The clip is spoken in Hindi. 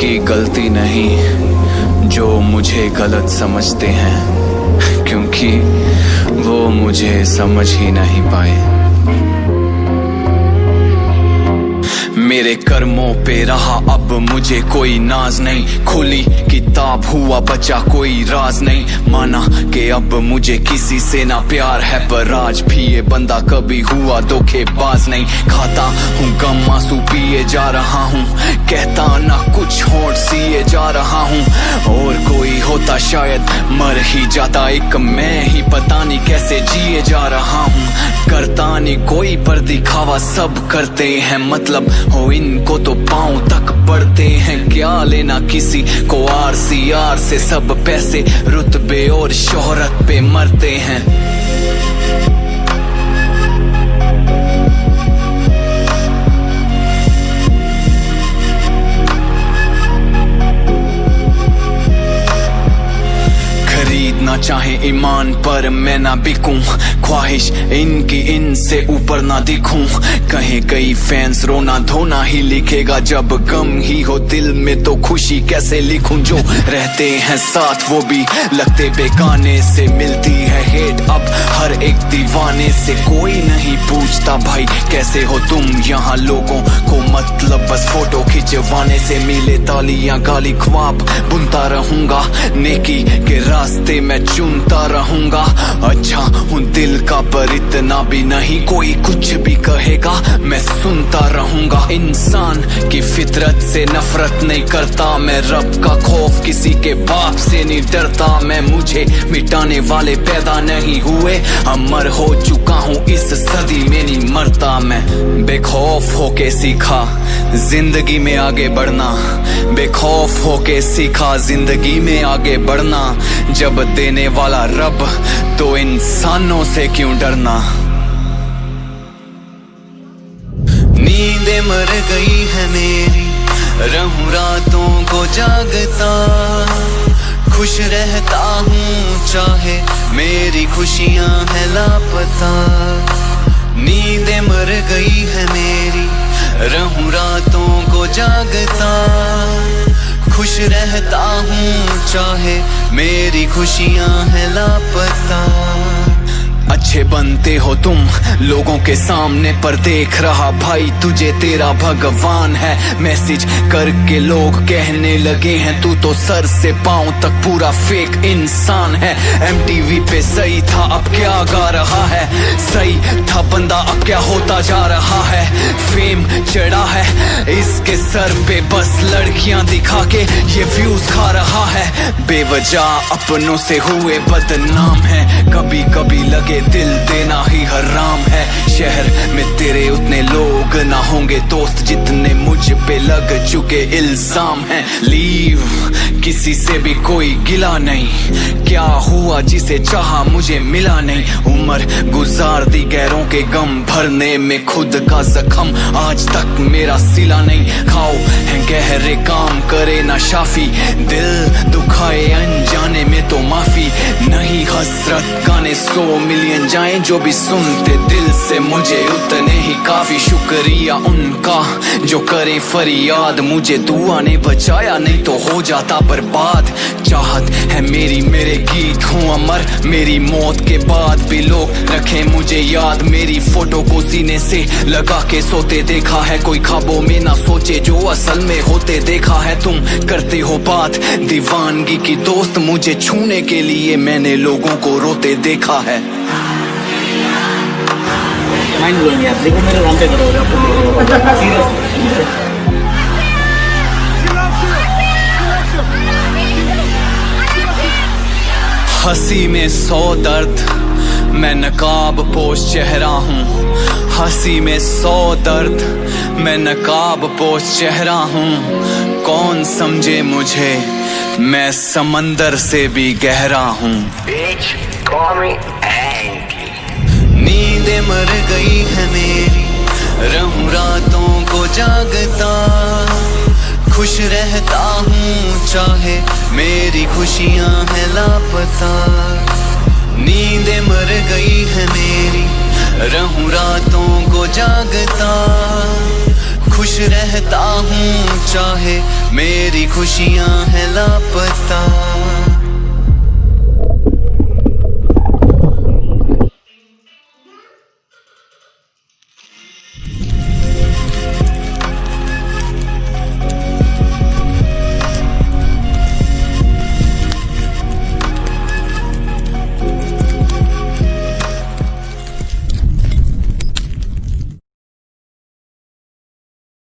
की गलती नहीं जो मुझे गलत समझते हैं, क्योंकि वो मुझे समझ ही नहीं पाए। मेरे कर्मों पे रहा अब मुझे कोई नाज नहीं, खुली किताब हुआ बचा कोई राज नहीं। माना कि अब मुझे किसी से ना प्यार है, पर आज भी ये बंदा कभी हुआ धोखेबाज नहीं। खाता हूँ गम आंसू पिए जा रहा हूँ, कहता ना कुछ होठ सिए जा रहा हूँ। और कोई होता शायद मर ही जाता, एक मैं ही पता नहीं कैसे जिए जा रहा हूँ। करता नहीं कोई पर दिखावा सब करते हैं, मतलब हो इनको तो पांव तक पड़ते हैं। क्या लेना किसी को आर से, सब पैसे रुतबे और शोहरत पे मरते हैं। ना चाहे ईमान पर मैं ना बिकूं, ख्वाहिश इनकी इनसे ऊपर ना दिखूं। कहीं कई फैंस रोना धोना ही लिखेगा, जब गम ही हो दिल में तो खुशी कैसे लिखूं। जो रहते हैं साथ वो भी लगते बेगाने से, मिलती है हेट अब हर एक दीवाने से। कोई नहीं पूछता भाई कैसे हो तुम, यहाँ लोगों को मतलब बस फोटो खिंचवाने से। मिले तालियां गाली ख्वाब बुनता रहूंगा, नेकी के रास्ते मैं चुनता रहूंगा। अच्छा हूँ दिल का पर इतना भी नहीं कोई कुछ भी कहेगा मैं सुनता रहूंगा। इंसान की फितरत से नफरत नहीं करता मैं, रब का खौफ किसी के बाप से नहीं डरता मैं। मुझे मिटाने वाले पैदा नहीं हुए, अमर हो चुका हूँ इस सदी में नहीं मरता मैं। बेखौफ होके सीखा जिंदगी में आगे बढ़ना, बेखौफ होके सीखा जिंदगी में आगे बढ़ना। जब देने वाला रब तो इंसानों से क्यों डरना। नींदें मर गई है मेरी, रहूं रातों को जागता। खुश रहता हूँ चाहे मेरी खुशियां है लापता। नींदें मर गई है मेरी, रहूं रातों को जागता। खुश रहता हूँ चाहे मेरी खुशियां है लापता। अच्छे बनते हो तुम लोगों के सामने, पर देख रहा भाई तुझे तेरा भगवान है। मैसेज करके लोग कहने लगे हैं तू तो सर से पांव तक पूरा फेक इंसान है। MTV पे सही था अब क्या गा रहा है, सही था बंदा अब क्या होता जा रहा है। फेम चढ़ा है इसके सर पे बस लड़कियां दिखा के ये व्यूज खा रहा है। बेवजह अपनों से हुए बदनाम है, कभी कभी लगे दिल देना ही हराम है। शहर में तेरे उतने लोग ना होंगे दोस्त जितने मुझ पे लग चुके इल्जाम हैं। लीव किसी से भी कोई गिला नहीं, क्या हुआ जिसे चाहा मुझे मिला नहीं। उम्र गुजार दी गैरों के गम भरने में, खुद का जख्म आज तक मेरा सिला नहीं। खाओ है गहरे काम करे ना शाफी, दिल दुखाए अनजाने में तो माफी नहीं। हसरत गाने 100 मिलियन जाएं जो भी सुनते दिल से मुझे उतने ही काफी। शुक्रिया उनका जो करे फरियाद, मुझे दुआ ने बचाया नहीं तो हो जाता बर्बाद। चाहत है मेरी मेरे गीत हूँ अमर, मेरी मौत के बाद भी लोग रखें मुझे याद। मेरी फोटो को सीने से लगा के सोते देखा है, कोई ख्वाबों में ना सोचे जो असल में होते देखा है। तुम करते हो बात दीवानगी की दोस्त, मुझे छूने के लिए मैंने लोगों को रोते देखा है। माइंड ब्लोइंग यार, देखो मेरे नाम पे करोगे आपको सीरियस। हंसी में 100 दर्द मैं नकाब पोश चेहरा हूँ, हंसी में 100 दर्द मैं नकाब पोश चेहरा हूँ। कौन समझे मुझे मैं समंदर से भी गहरा हूँ। नींदें मर गई है मेरी, रहूं रातों को जागता। खुश रहता हूँ चाहे मेरी खुशियां है लापता। नींदें मर गई है मेरी, रहूं रातों को जागता। खुश रहता हूँ चाहे मेरी खुशियां हैं लापता